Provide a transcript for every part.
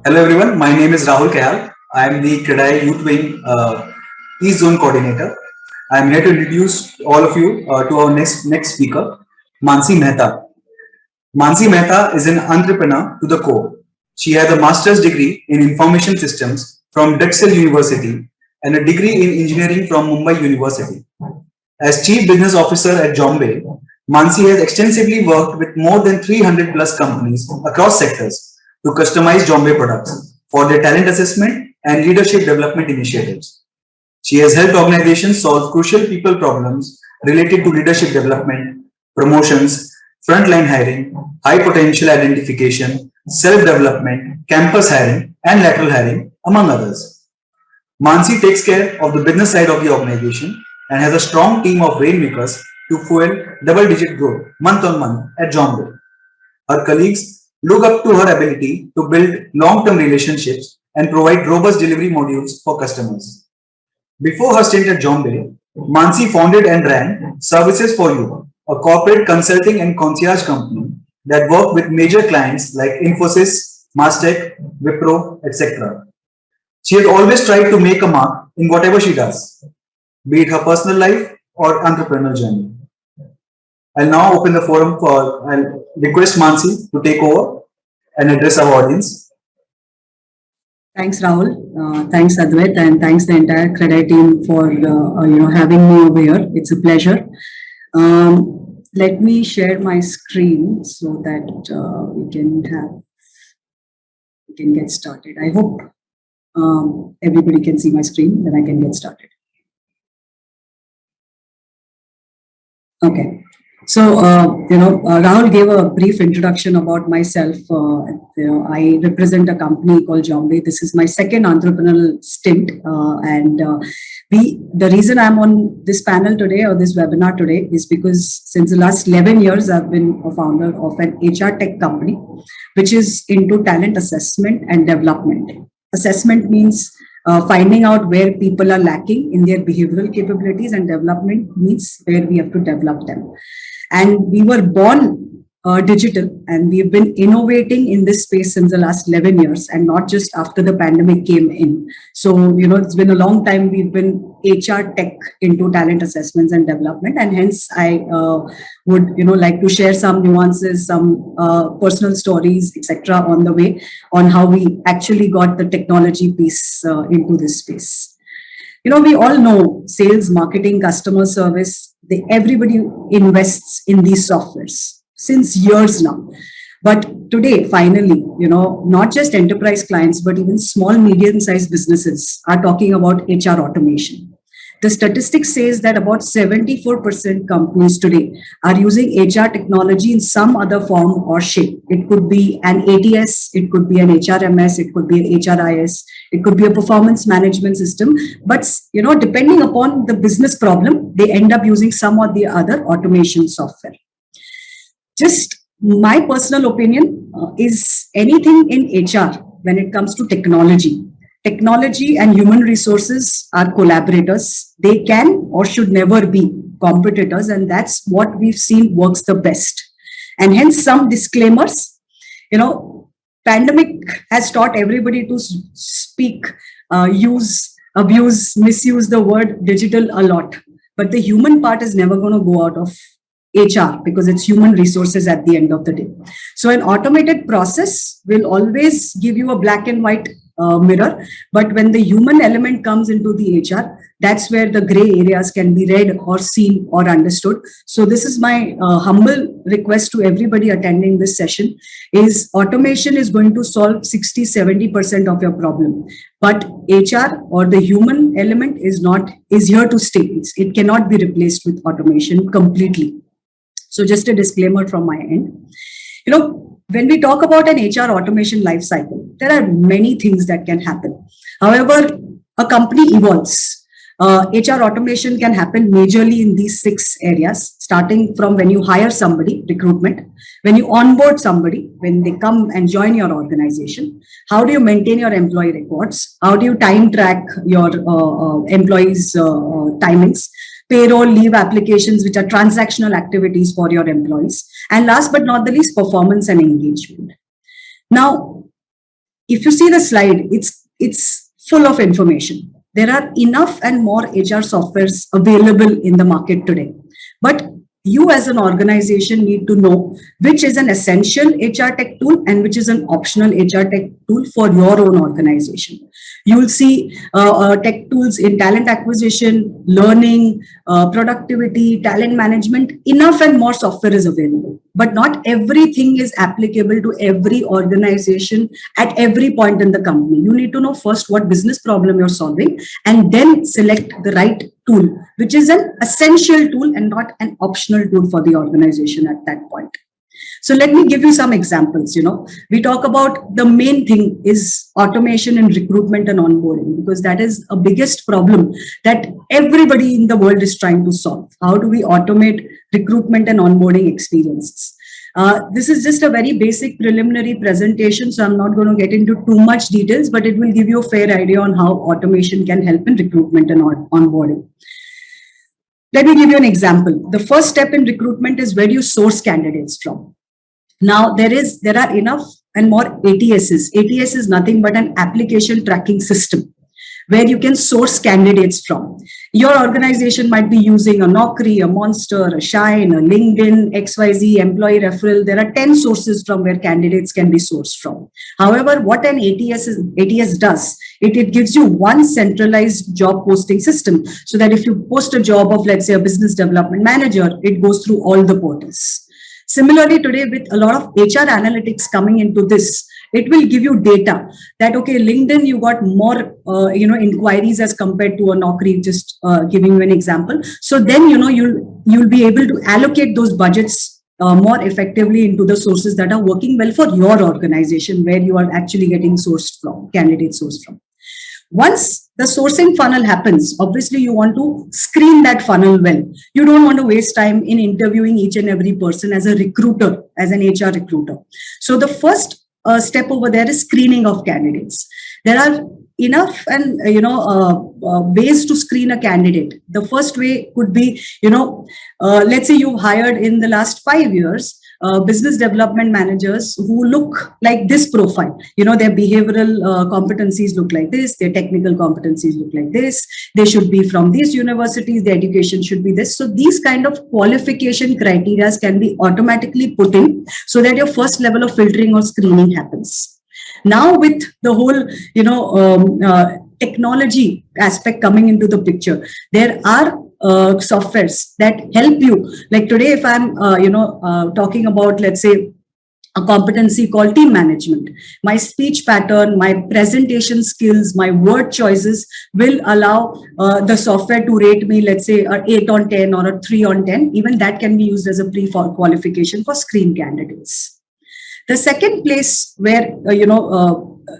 Hello everyone, my name is Rahul Kayal. I am the CREDAI Youth Wing East Zone Coordinator. I am here to introduce all of you to our next speaker, Mansi Mehta. Mansi Mehta is an entrepreneur to the core. She has a master's degree in information systems from Drexel University and a degree in engineering from Mumbai University. As Chief Business Officer at Jombay, Mansi has extensively worked with more than 300 plus companies across sectors to customize Jombay products for their talent assessment and leadership development initiatives. She has helped organizations solve crucial people problems related to leadership development, promotions, frontline hiring, high potential identification, self development, campus hiring, and lateral hiring, among others. Mansi takes care of the business side of the organization and has a strong team of rainmakers to fuel double-digit growth month on month at Jombay. Her colleagues look up to her ability to build long-term relationships and provide robust delivery modules for customers. Before her stint at Jombay, Mansi founded and ran Services for You, a corporate consulting and concierge company that worked with major clients like Infosys, Mastech, Wipro, etc. She has always tried to make a mark in whatever she does, be it her personal life or entrepreneurial journey. I'll now open the forum I'll request Mansi to take over and address our audience. Thanks, Rahul. Thanks, Advait, and thanks the entire CREDAI team for having me over here. It's a pleasure. Let me share my screen so that we can get started. I hope everybody can see my screen, then I can get started. Okay. So, Rahul gave a brief introduction about myself. I represent a company called Jombay. This is my second entrepreneurial stint. The reason I'm on this panel today or this webinar today is because since the last 11 years, I've been a founder of an HR tech company, which is into talent assessment and development. Assessment means finding out where people are lacking in their behavioral capabilities, and development means where we have to develop them. And we were born digital, and we've been innovating in this space since the last 11 years, and not just after the pandemic came in. So, it's been a long time we've been HR tech into talent assessments and development, and hence I would, like to share some nuances, some personal stories, etc. on the way on how we actually got the technology piece into this space. We all know sales, marketing, customer service, everybody invests in these softwares since years now. But today, finally, not just enterprise clients, but even small, medium-sized businesses are talking about HR automation. The statistics says that about 74% companies today are using HR technology in some other form or shape. It could be an ATS, it could be an HRMS, it could be an HRIS, it could be a performance management system. But, depending upon the business problem, they end up using some or the other automation software. Just my personal opinion is anything in HR when it comes to technology. Technology and human resources are collaborators. They can or should never be competitors, and that's what we've seen works the best. And hence some disclaimers. Pandemic has taught everybody to speak, use, abuse, misuse the word digital a lot. But the human part is never going to go out of HR because it's human resources at the end of the day. So an automated process will always give you a black and white mirror, but when the human element comes into the HR, that's where the gray areas can be read or seen or understood. So this is my humble request to everybody attending this session is automation is going to solve 60-70% of your problem, but HR or the human element is here to stay. It cannot be replaced with automation completely. So just a disclaimer from my end. When we talk about an HR automation lifecycle, there are many things that can happen. However, a company evolves. HR automation can happen majorly in these 6 areas, starting from when you hire somebody, recruitment, when you onboard somebody, when they come and join your organization, how do you maintain your employee records, how do you time track your employees' timings, payroll, leave applications, which are transactional activities for your employees. And last but not the least, performance and engagement. Now, if you see the slide, it's full of information. There are enough and more HR softwares available in the market today. But you as an organization need to know which is an essential HR tech tool and which is an optional HR tech tool for your own organization. You will see tech tools in talent acquisition, learning, productivity, talent management. Enough and more software is available, but not everything is applicable to every organization at every point in the company. You need to know first what business problem you're solving and then select the right tool, which is an essential tool and not an optional tool for the organization at that point. So let me give you some examples. We talk about the main thing is automation in recruitment and onboarding, because that is a biggest problem that everybody in the world is trying to solve. How do we automate recruitment and onboarding experiences? This is just a very basic preliminary presentation, so I'm not going to get into too much details, but it will give you a fair idea on how automation can help in recruitment and onboarding. Let me give you an example. The first step in recruitment is where you source candidates from. Now, there are enough and more ATSs. ATS is nothing but an application tracking system where you can source candidates from. Your organization might be using a Naukri, a Monster, a Shine, a LinkedIn, XYZ, employee referral. There are 10 sources from where candidates can be sourced from. However, what an ATS does, it gives you one centralized job posting system, so that if you post a job of, let's say, a business development manager, it goes through all the portals. Similarly, today with a lot of HR analytics coming into this, it will give you data that, okay, LinkedIn, you got more, inquiries as compared to a Naukri, just giving you an example. So then, you'll be able to allocate those budgets more effectively into the sources that are working well for your organization, where you are actually getting sourced from, candidates sourced from. Once the sourcing funnel happens, obviously you want to screen that funnel well. You don't want to waste time in interviewing each and every person as a recruiter, as an HR recruiter. So the first step over there is screening of candidates. There are enough and ways to screen a candidate. The first way could be, let's say you've hired in the last 5 years business development managers who look like this profile. Their behavioral competencies look like this, their technical competencies look like this, they should be from these universities, their education should be this. So these kind of qualification criteria can be automatically put in, so that your first level of filtering or screening happens. Now with the whole technology aspect coming into the picture, there are softwares that help you. Like today, if I'm talking about, let's say, a competency called team management, my speech pattern, my presentation skills, my word choices will allow the software to rate me, let's say, an 8 on 10 or a 3 on 10. Even that can be used as a pre-qualification for screen candidates. The second place where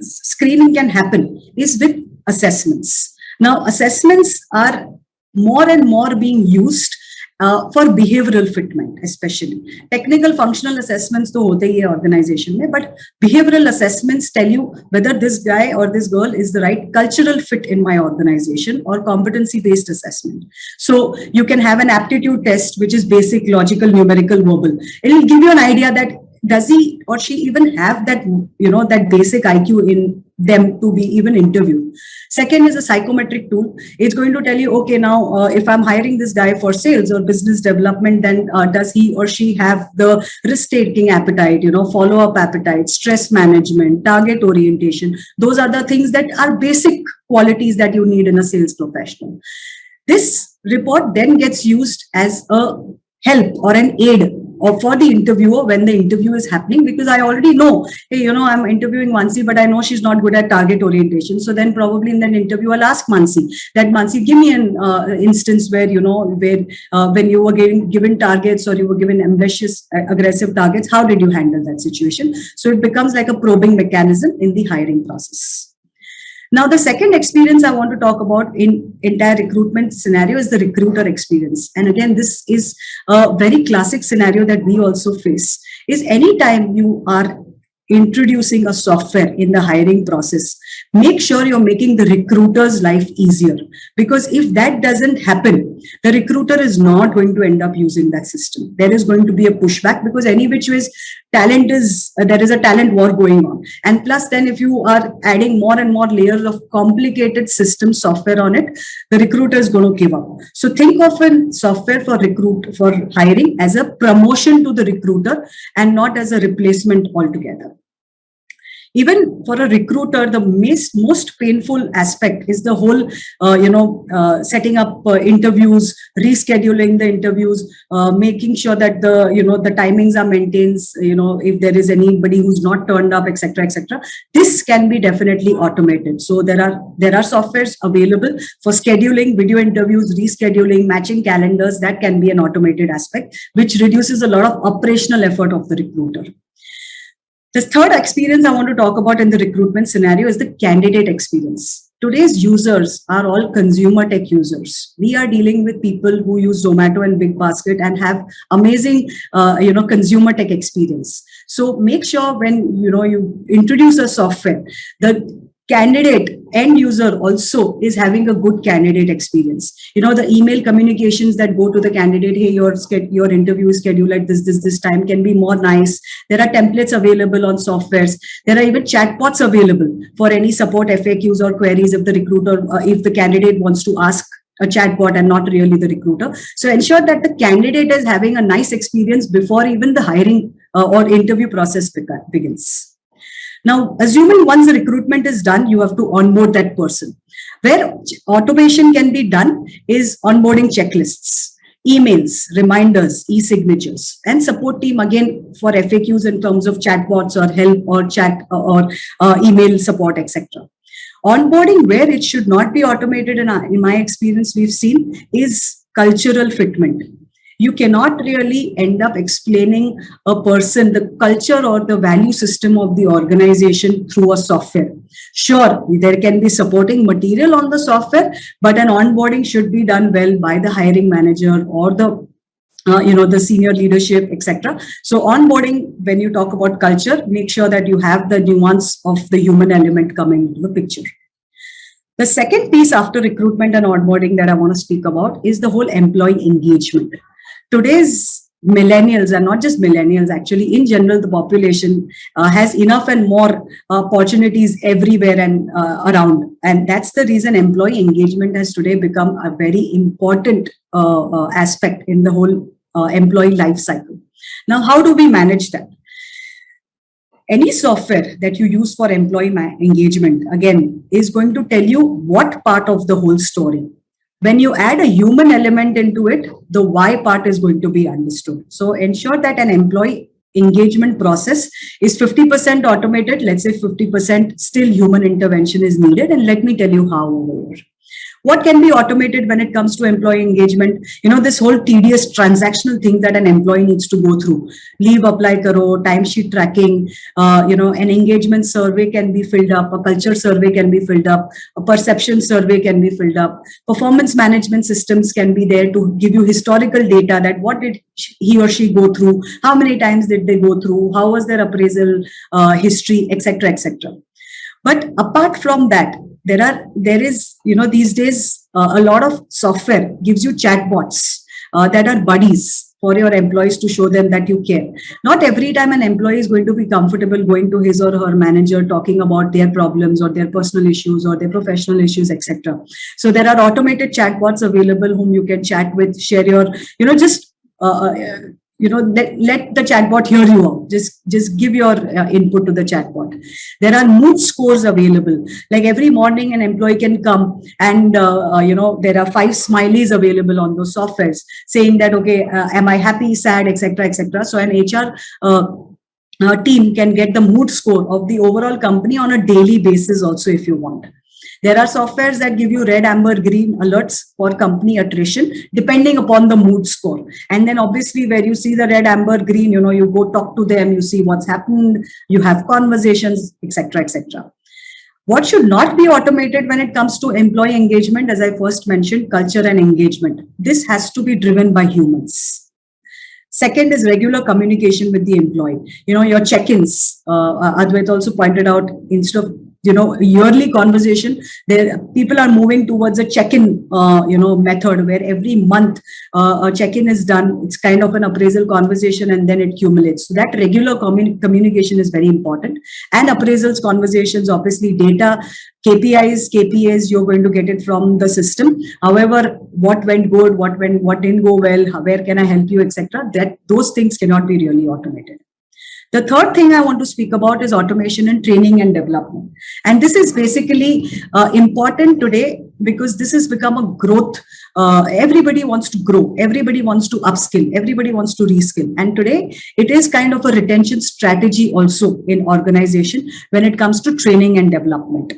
screening can happen is with assessments. Now, assessments are more and more being used for behavioral fitment, especially. Technical functional assessments तो होते ही है organization में, but behavioral assessments tell you whether this guy or this girl is the right cultural fit in my organization, or competency based assessment. So you can have an aptitude test, which is basic, logical, numerical, verbal. It will give you an idea that does he or she even have that, that basic IQ in them to be even interviewed. Second is a psychometric tool. It's going to tell you, okay, now if I'm hiring this guy for sales or business development, then does he or she have the risk-taking appetite, follow-up appetite, stress management, target orientation. Those are the things that are basic qualities that you need in a sales professional. This report then gets used as a help or an aid or for the interviewer when the interview is happening, because I already know, hey, I'm interviewing Mansi, but I know she's not good at target orientation. So then probably in that interview, I'll ask Mansi that, Mansi, give me an instance where, when you were given targets or you were given ambitious, aggressive targets, how did you handle that situation? So it becomes like a probing mechanism in the hiring process. Now, the second experience I want to talk about in entire recruitment scenario is the recruiter experience. And again, this is a very classic scenario that we also face. Is anytime you are introducing a software in the hiring process, make sure you're making the recruiter's life easier. Because if that doesn't happen, the recruiter is not going to end up using that system. There is going to be a pushback, because any which ways there is a talent war going on. And plus then if you are adding more and more layers of complicated system software on it, the recruiter is going to give up. So think of a software for hiring as a promotion to the recruiter and not as a replacement altogether. Even for a recruiter, the most painful aspect is the whole, setting up interviews, rescheduling the interviews, making sure that the timings are maintained. If there is anybody who's not turned up, etc., etc. This can be definitely automated. So there are softwares available for scheduling video interviews, rescheduling, matching calendars. That can be an automated aspect, which reduces a lot of operational effort of the recruiter. The third experience I want to talk about in the recruitment scenario is the candidate experience. Today's users are all consumer tech users. We are dealing with people who use Zomato and Big Basket and have amazing, consumer tech experience. So make sure when you introduce a software, the candidate end user also is having a good candidate experience. The email communications that go to the candidate, hey, your interview is scheduled at this time, can be more nice. There are templates available on softwares. There are even chatbots available for any support FAQs or queries if the recruiter, if the candidate wants to ask a chatbot and not really the recruiter. So ensure that the candidate is having a nice experience before even the hiring or interview process begins. Now, assuming once the recruitment is done, you have to onboard that person. Where automation can be done is onboarding checklists, emails, reminders, e-signatures, and support team again for FAQs in terms of chatbots or help or chat or email support, etc. Onboarding where it should not be automated, in my experience, we've seen is cultural fitment. You cannot really end up explaining a person the culture or the value system of the organization through a software. Sure, there can be supporting material on the software, but an onboarding should be done well by the hiring manager or the senior leadership, etc. So onboarding, when you talk about culture, make sure that you have the nuance of the human element coming into the picture. The second piece after recruitment and onboarding that I want to speak about is the whole employee engagement. Today's millennials, and not just millennials, actually in general, the population has enough and more opportunities everywhere and around. And that's the reason employee engagement has today become a very important aspect in the whole employee life cycle. Now, how do we manage that? Any software that you use for employee engagement, again, is going to tell you what part of the whole story. When you add a human element into it, the why part is going to be understood. So ensure that an employee engagement process is 50% automated. Let's say 50% still human intervention is needed. And let me tell you how over here. What can be automated when it comes to employee engagement? This whole tedious transactional thing that an employee needs to go through. Leave apply karo, timesheet tracking, an engagement survey can be filled up, a culture survey can be filled up, a perception survey can be filled up. Performance management systems can be there to give you historical data that what did he or she go through, how many times did they go through, how was their appraisal history, etc., etc. But apart from that, there is these days a lot of software gives you chatbots that are buddies for your employees to show them that you care. Not every time an employee is going to be comfortable going to his or her manager talking about their problems or their personal issues or their professional issues, etc. So there are automated chatbots available whom you can chat with, share your, let the chatbot hear you out. Just give your input to the chatbot. There are mood scores available. Like every morning, an employee can come and there are 5 smileys available on those softwares saying that okay, am I happy, sad, etc., etc. So an HR team can get the mood score of the overall company on a daily basis also if you want. There are softwares that give you red, amber, green alerts for company attrition, depending upon the mood score. And then obviously where you see the red, amber, green, you go talk to them, you see what's happened, you have conversations, etc., etc. What should not be automated when it comes to employee engagement, as I first mentioned, culture and engagement. This has to be driven by humans. Second is regular communication with the employee. Your check-ins. Advait also pointed out, instead of yearly conversation. There, people are moving towards a check-in, method where every month a check-in is done. It's kind of an appraisal conversation, and then it accumulates. So that regular communication is very important. And appraisals conversations, obviously, data, KPIs, you're going to get it from the system. However, what went good, what didn't go well, where can I help you, etc. That those things cannot be really automated. The third thing I want to speak about is automation in training and development. And this is basically important today because this has become a growth. Everybody wants to grow. Everybody wants to upskill. Everybody wants to reskill. And today it is kind of a retention strategy also in organization when it comes to training and development.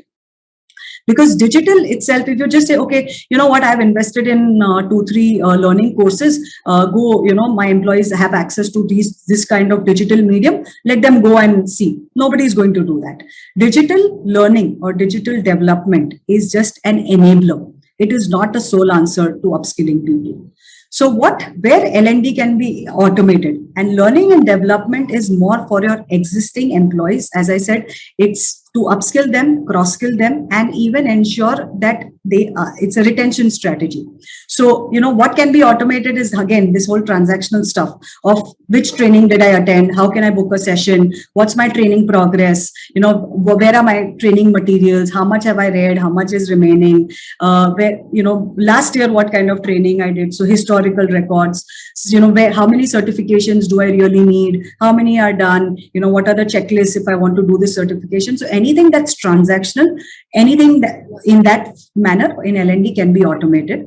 Because digital itself, if you just say, okay, you know what, I've invested in 2-3 learning courses, my employees have access to this kind of digital medium, let them go and see. Nobody is going to do that. Digital learning or digital development is just an enabler. It is not a sole answer to upskilling people. So where L&D can be automated, and learning and development is more for your existing employees. As I said, it's to upskill them, cross-skill them, and even ensure that it's a retention strategy. So, what can be automated is, again, this whole transactional stuff of which training did I attend? How can I book a session? What's my training progress? Where are my training materials? How much have I read? How much is remaining? Last year, what kind of training I did? So historical records, how many certifications do I really need? How many are done? What are the checklists if I want to do this certification? So anything that's transactional, anything that in that manner in L&D can be automated.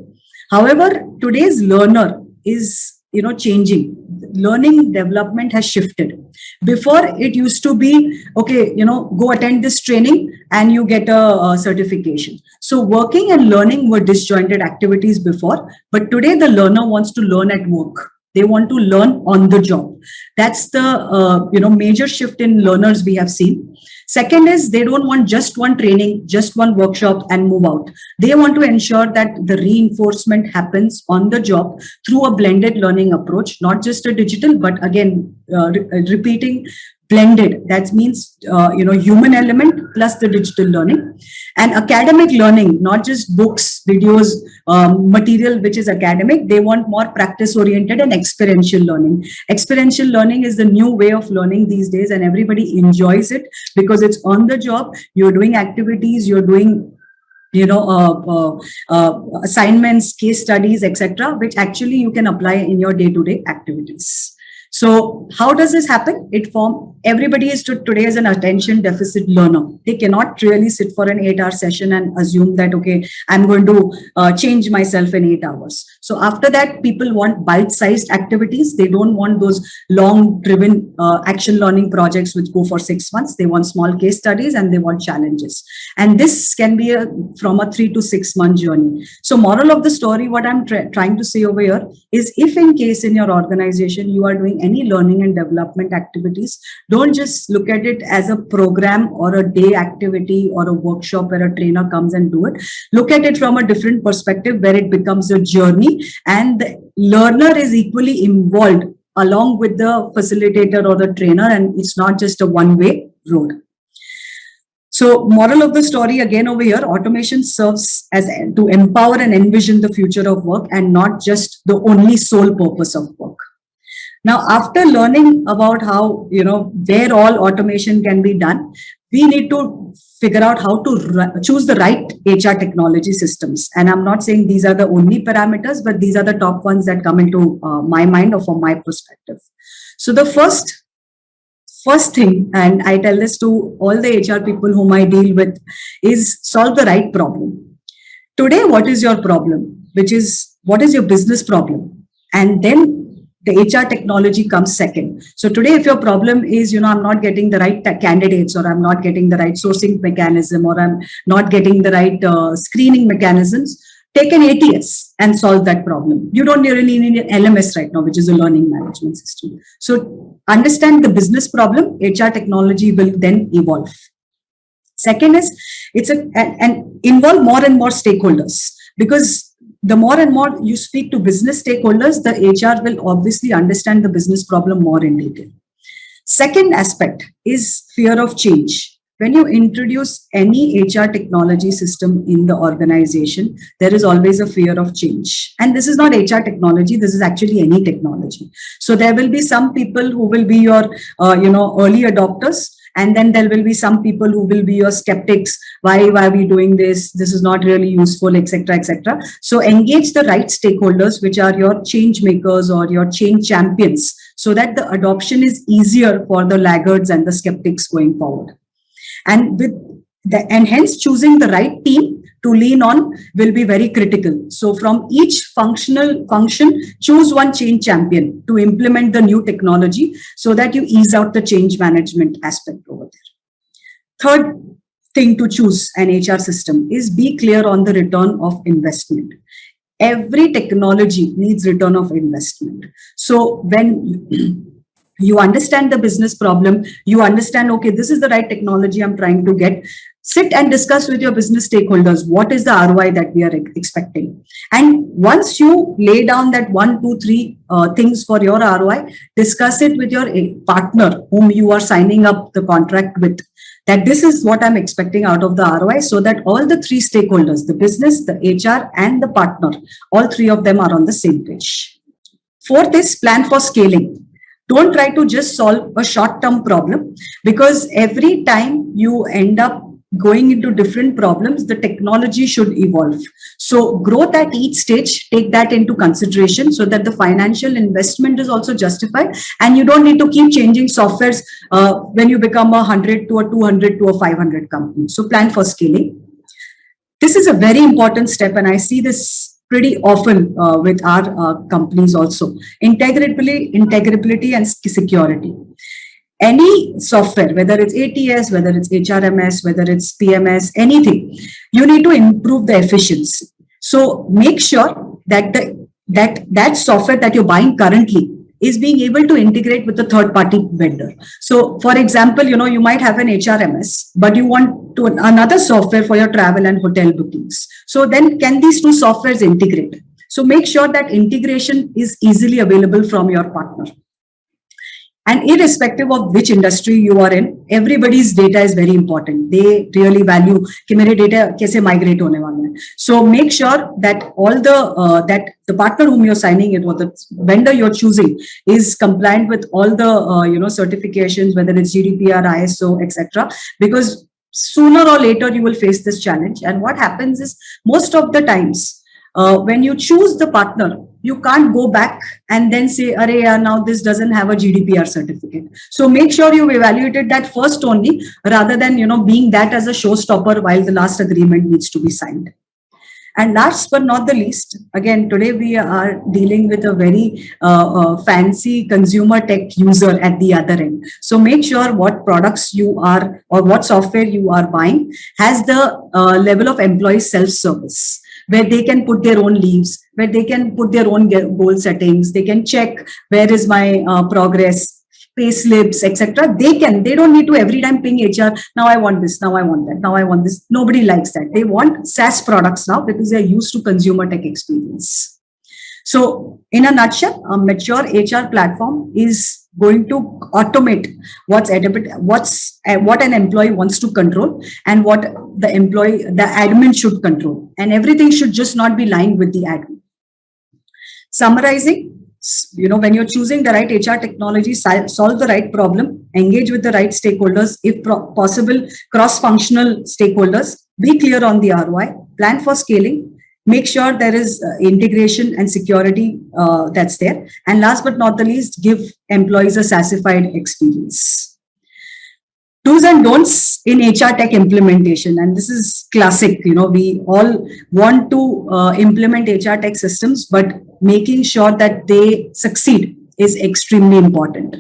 However, today's learner is, changing. Learning development has shifted. Before it used to be, okay, go attend this training and you get a certification. So working and learning were disjointed activities before, but today the learner wants to learn at work. They want to learn on the job. That's the major shift in learners we have seen. Second is they don't want just one training, just one workshop and move out. They want to ensure that the reinforcement happens on the job through a blended learning approach, not just a digital, but again, repeating blended. That means, human element plus the digital learning. And academic learning, not just books, videos, material which is academic. They want more practice oriented and experiential learning. Experiential learning is the new way of learning these days, and everybody enjoys it because it's on the job. You're doing activities, you're doing assignments, case studies, etc., which actually you can apply in your day-to-day activities. So how does this happen? Everybody is today as an attention deficit learner. They cannot really sit for an 8-hour session and assume that, okay, I'm going to change myself in 8 hours. So after that, people want bite-sized activities. They don't want those long-driven action learning projects which go for 6 months. They want small case studies and they want challenges. And this can be from a 3 to 6 month journey. So moral of the story, what I'm trying to say over here is, if in case in your organization you are doing any learning and development activities, don't just look at it as a program or a day activity or a workshop where a trainer comes and do it. Look at it from a different perspective where it becomes a journey and the learner is equally involved along with the facilitator or the trainer, and it's not just a one-way road. So moral of the story again over here, automation serves as to empower and envision the future of work and not just the only sole purpose of work. Now, after learning about how, where all automation can be done, we need to figure out how to choose the right HR technology systems. And I'm not saying these are the only parameters, but these are the top ones that come into my mind or from my perspective. So the first thing, and I tell this to all the HR people whom I deal with, is solve the right problem. Today, what is your problem? What is your business problem? And then the HR technology comes second. So today, if your problem is, I'm not getting the right candidates, or I'm not getting the right sourcing mechanism, or I'm not getting the right screening mechanisms, take an ATS and solve that problem. You don't really need an LMS right now, which is a learning management system. So understand the business problem, HR technology will then evolve. Second is, and involve more and more stakeholders, because the more and more you speak to business stakeholders, the HR will obviously understand the business problem more in detail. Second aspect is fear of change. When you introduce any HR technology system in the organization, there is always a fear of change. And this is not HR technology, this is actually any technology. So there will be some people who will be your, early adopters. And then there will be some people who will be your skeptics. Why are we doing this? This is not really useful, etc., etc. So engage the right stakeholders, which are your change makers or your change champions, so that the adoption is easier for the laggards and the skeptics going forward. And hence choosing the right team to lean on will be very critical. So from each functional function, choose one change champion to implement the new technology so that you ease out the change management aspect over there. Third thing to choose an HR system is be clear on the return of investment. Every technology needs return of investment. So when you understand the business problem, you understand, okay, this is the right technology I'm trying to get. Sit and discuss with your business stakeholders, what is the ROI that we are expecting? And once you lay down that 1, 2, 3 things for your ROI, discuss it with your partner whom you are signing up the contract with, that this is what I'm expecting out of the ROI, so that all the 3 stakeholders, the business, the HR, and the partner, all 3 of them are on the same page. Fourth is plan for scaling. Don't try to just solve a short-term problem, because every time you end up going into different problems, the technology should evolve. So growth at each stage, take that into consideration so that the financial investment is also justified, and you don't need to keep changing softwares when you become 100 to a 200 to a 500 company. So plan for scaling. This is a very important step, and I see this pretty often with our companies also. Integrability and security. Any software, whether it's ATS, whether it's HRMS, whether it's PMS, anything, you need to improve the efficiency. So make sure that that software that you're buying currently is being able to integrate with the third-party vendor. So, for example, you might have an HRMS, but you want another software for your travel and hotel bookings. So then, can these 2 softwares integrate? So make sure that integration is easily available from your partner. And irrespective of which industry you are in, everybody's data is very important. They really value कि मेरे data कैसे migrate होने वाले हैं. So make sure that all that the partner whom you're signing it, or the vendor you're choosing, is compliant with all the certifications, whether it's GDPR, ISO, etc. Because sooner or later you will face this challenge. And what happens is, most of the times when you choose the partner, you can't go back and then say, "Arey, now this doesn't have a GDPR certificate." So make sure you evaluated that first only, rather than being that as a showstopper while the last agreement needs to be signed. And last but not the least, again, today we are dealing with a very fancy consumer tech user at the other end. So make sure what products you are, or what software you are buying, has the level of employee self-service, where they can put their own leaves, where they can put their own goal settings, they can check where is my progress, pay slips, etc. They don't need to every time ping HR, now I want this, now I want that, now I want this. Nobody likes that. They want SaaS products now, because they're used to consumer tech experience. So in a nutshell, a mature HR platform is going to automate what an employee wants to control, and what the admin should control, and everything should just not be lying with the admin. Summarizing, when you're choosing the right HR technology, solve the right problem, engage with the right stakeholders, if possible, cross-functional stakeholders, be clear on the ROI, plan for scaling, make sure there is integration and security that's there. And last but not the least, give employees a SaaSified experience. Do's and don'ts in HR tech implementation. And this is classic, we all want to implement HR tech systems, but making sure that they succeed is extremely important.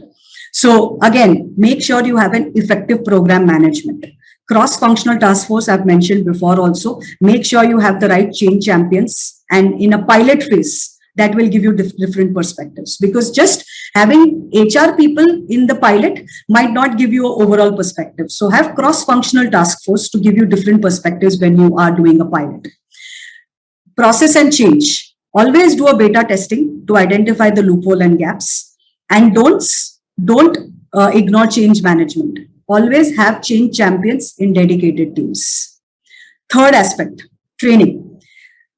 So again, make sure you have an effective program management. Cross-functional task force, I've mentioned before also. Make sure you have the right change champions, and in a pilot phase, that will give you different perspectives, because just having HR people in the pilot might not give you an overall perspective. So have cross-functional task force to give you different perspectives when you are doing a pilot. Process and change. Always do a beta testing to identify the loophole and gaps, and don't ignore change management. always have change champions in dedicated teams. Third aspect, training.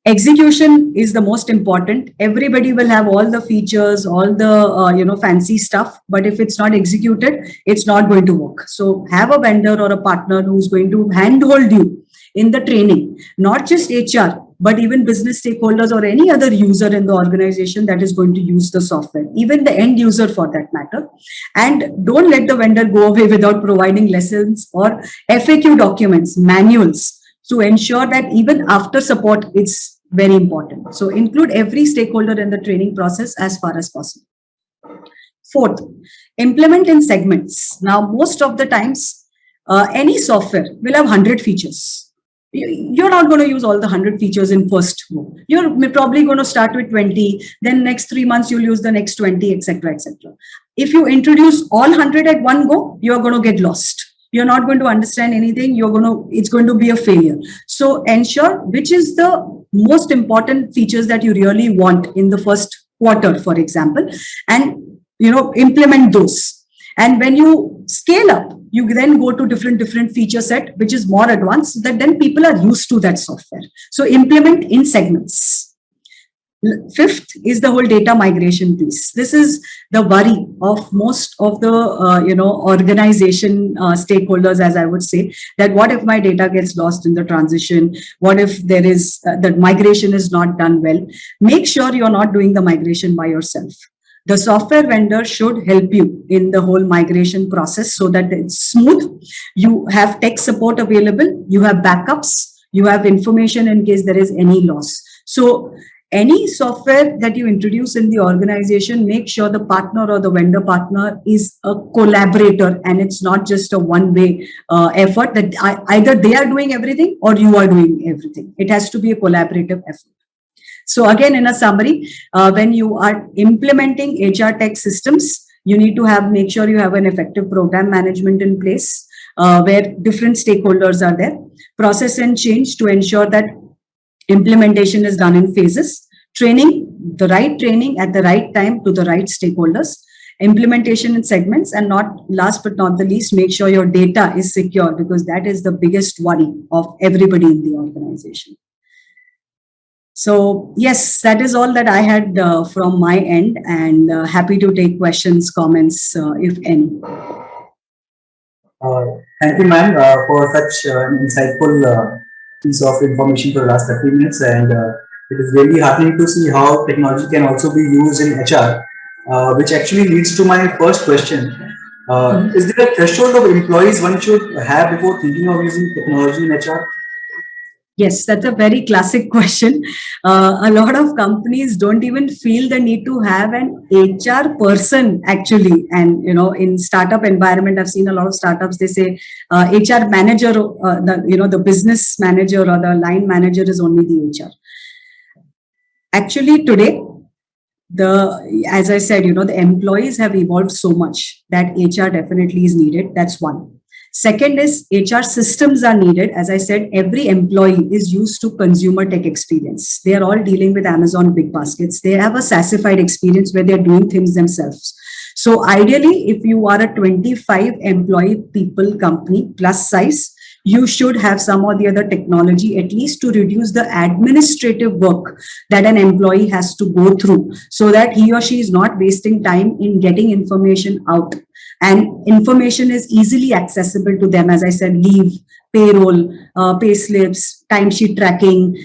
Execution is the most important. Everybody will have all the features, all the fancy stuff, but if it's not executed, it's not going to work. So have a vendor or a partner who's going to handhold you in the training, not just HR, but even business stakeholders or any other user in the organization that is going to use the software, even the end user for that matter. And don't let the vendor go away without providing lessons or FAQ documents, manuals, to ensure that even after support, it's very important. So include every stakeholder in the training process as far as possible. Fourth, implement in segments. Now, most of the times, any software will have 100 features. You're not going to use all the 100 features in first go. You're probably going to start with 20, then next 3 months you'll use the next 20, etc., etc. If you introduce all 100 at one go, you're going to get lost. You're not going to understand anything. It's going to be a failure. So ensure which is the most important features that you really want in the first quarter, for example, and implement those. And when you scale up, you then go to different feature set, which is more advanced, so that then people are used to that software. So implement in segments. Fifth is the whole data migration piece. This is the worry of most of the organization stakeholders, as I would say, that what if my data gets lost in the transition? What if there is the migration is not done well? Make sure you're not doing the migration by yourself. The software vendor should help you in the whole migration process so that it's smooth. You have tech support available, you have backups, you have information in case there is any loss. So any software that you introduce in the organization, make sure the partner or the vendor partner is a collaborator, and it's not just a one-way effort that either they are doing everything or you are doing everything. It has to be a collaborative effort. So again, in a summary, when you are implementing HR tech systems, you need to make sure you have an effective program management in place where different stakeholders are there. Process and change to ensure that implementation is done in phases. Training, the right training at the right time to the right stakeholders. Implementation in segments, and not last but not the least, make sure your data is secure, because that is the biggest worry of everybody in the organization. So yes, that is all that I had from my end, and happy to take questions, comments, if any. Thank you, ma'am, for such an insightful piece of information for the last 30 minutes. And it is really heartening to see how technology can also be used in HR, which actually leads to my first question. Is there a threshold of employees one should have before thinking of using technology in HR? Yes, that's a very classic question. A lot of companies don't even feel the need to have an HR person actually. And, in startup environment, I've seen a lot of startups, they say HR manager, the business manager or the line manager is only the HR. Actually, today, as I said, the employees have evolved so much that HR definitely is needed. That's one. Second is HR systems are needed. As I said, every employee is used to consumer tech experience. They are all dealing with Amazon big baskets. They have a SaaSified experience where they're doing things themselves. So ideally, if you are a 25 employee people company plus size, you should have some or the other technology, at least to reduce the administrative work that an employee has to go through, so that he or she is not wasting time in getting information out. And information is easily accessible to them. As I said, leave, payroll, pay slips, timesheet tracking,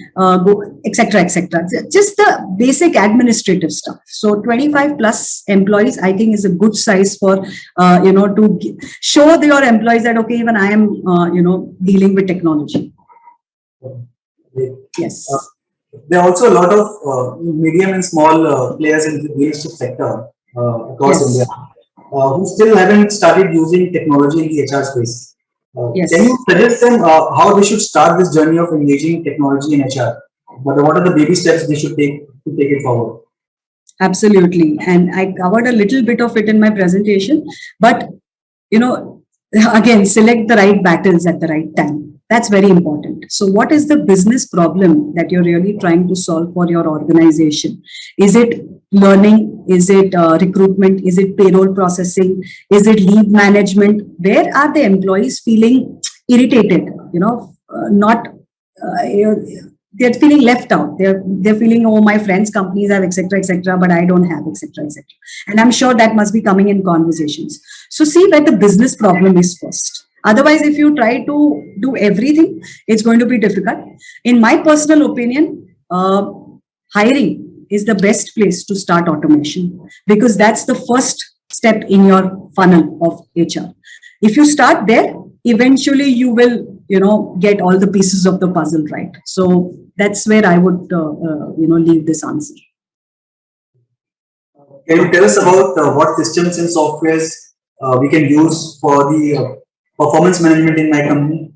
etc., etc. Just the basic administrative stuff. So 25 plus employees, I think, is a good size for, to show your employees that, okay, even I am, dealing with technology. Yes. There are also a lot of medium and small players in the real estate sector across India who still haven't started using technology in the HR space. Can you suggest them how they should start this journey of engaging technology in HR? What are the baby steps they should take to take it forward? Absolutely. And I covered a little bit of it in my presentation, but, again, select the right battles at the right time. That's very important. So what is the business problem that you're really trying to solve for your organization? Is it learning? Is it recruitment? Is it payroll processing? Is it leave management? Where are the employees feeling irritated? Not they're feeling left out. They're feeling, oh, my friends' companies have etc., but I don't have etc. And I'm sure that must be coming in conversations. So see where the business problem is first. Otherwise, if you try to do everything, it's going to be difficult. In my personal opinion, hiring is the best place to start automation, because that's the first step in your funnel of HR. If you start there, eventually you will, get all the pieces of the puzzle right. So that's where I would, leave this answer. Can you tell us about what systems and softwares we can use for the performance management in my company?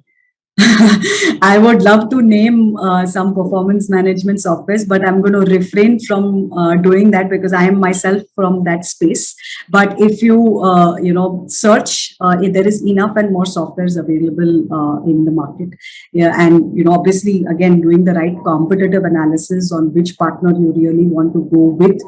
I would love to name some performance management softwares, but I'm going to refrain from doing that because I am myself from that space. But if you, search, there is enough and more softwares available in the market. Yeah, and, obviously, again, doing the right competitive analysis on which partner you really want to go with,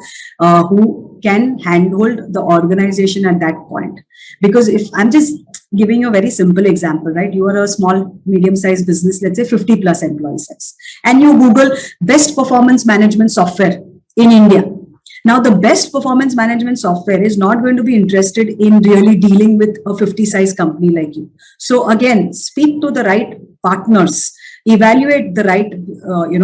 who can handhold the organization at that point. Because if I'm just giving you a very simple example, right? You are a small, medium-sized business, let's say 50 plus employee size, and you Google best performance management software in India. Now, the best performance management software is not going to be interested in really dealing with a 50 size company like you. So again, speak to the right partners, evaluate the right,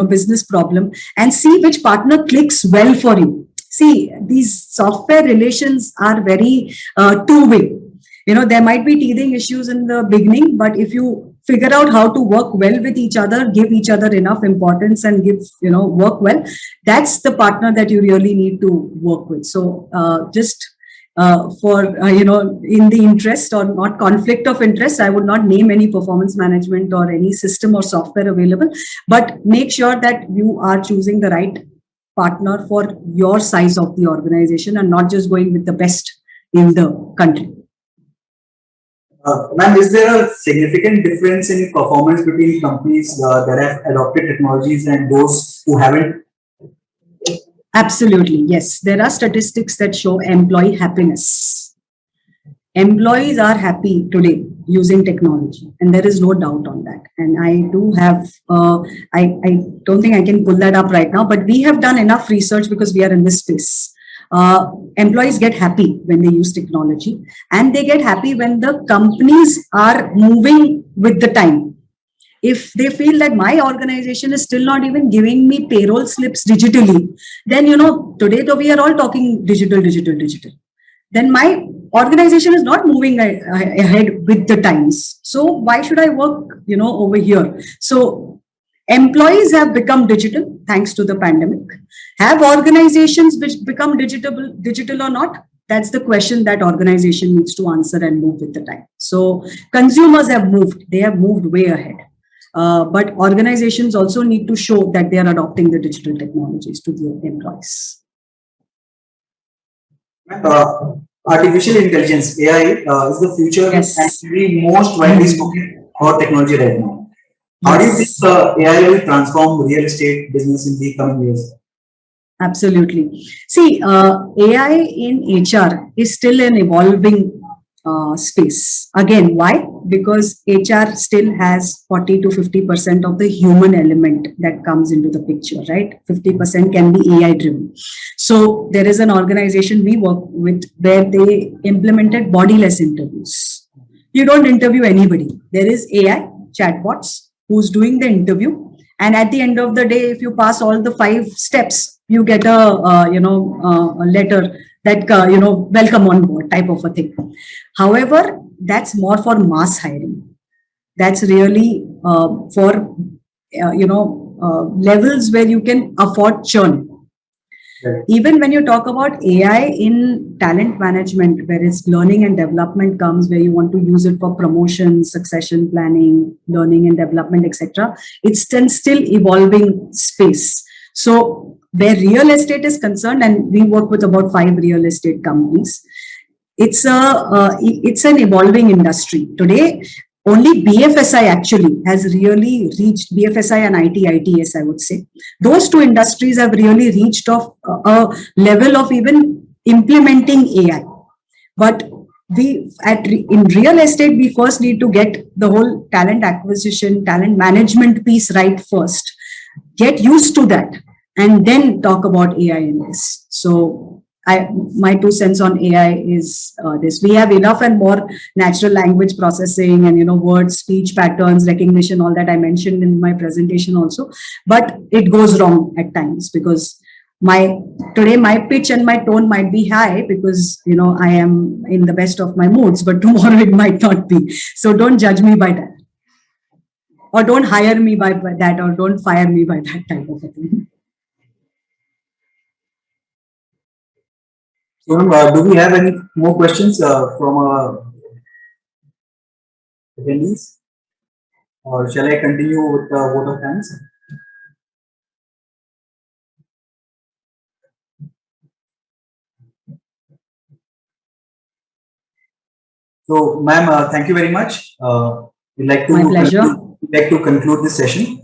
business problem, and see which partner clicks well for you. See, these software relations are very two-way. There might be teething issues in the beginning, but if you figure out how to work well with each other, give each other enough importance and work well, that's the partner that you really need to work with. So just for, in the interest or not conflict of interest, I would not name any performance management or any system or software available, but make sure that you are choosing the right partner for your size of the organization and not just going with the best in the country. Ma'am, is there a significant difference in performance between companies that have adopted technologies and those who haven't? Absolutely, yes. There are statistics that show employee happiness. Employees are happy today using technology, and there is no doubt on that. And I do have, I don't think I can pull that up right now, but we have done enough research because we are in this space. Employees get happy when they use technology, and they get happy when the companies are moving with the time. If they feel that my organization is still not even giving me payroll slips digitally, then, today though we are all talking digital, then my organization is not moving ahead with the times. So why should I work, over here? So employees have become digital thanks to the pandemic. Have organizations which become digital or not? That's the question that organization needs to answer and move with the time. So consumers have moved; they have moved way ahead. But organizations also need to show that they are adopting the digital technologies to their employees. Artificial intelligence (AI) is the future Yes. and the most widely spoken about technology right now. How do you think Yes. AI will transform real estate business in the coming years? Absolutely. See, AI in HR is still an evolving space. Again, why? Because HR still has 40 to 50% of the human element that comes into the picture, right? 50% can be AI driven. So there is an organization we work with where they implemented bodiless interviews. You don't interview anybody. There is AI chatbots who's doing the interview. And at the end of the day, if you pass all the 5 steps, you get a a letter that welcome on board type of a thing. However, that's more for mass hiring. That's really for levels where you can afford churn. Right. Even when you talk about AI in talent management, where it's learning and development comes, where you want to use it for promotion, succession planning, learning and development, etc., it's still evolving space. So where real estate is concerned, and we work with about 5 real estate companies, it's an evolving industry today. Only BFSI actually has really reached, BFSI and ITS, I would say. Those two industries have really reached of a level of even implementing AI. But in real estate, we first need to get the whole talent acquisition, talent management piece right first. Get used to that, and then talk about AI in this. So my 2 cents on AI is this: we have enough and more natural language processing and word, speech patterns recognition, all that I mentioned in my presentation also. But it goes wrong at times, because my today my pitch and my tone might be high because I am in the best of my moods, but tomorrow it might not be. So don't judge me by that, or don't hire me by that, or don't fire me by that type of a thing. So, do we have any more questions from our attendees, or shall I continue with the vote of thanks? So, ma'am, thank you very much. We'd like to My pleasure. conclude this session.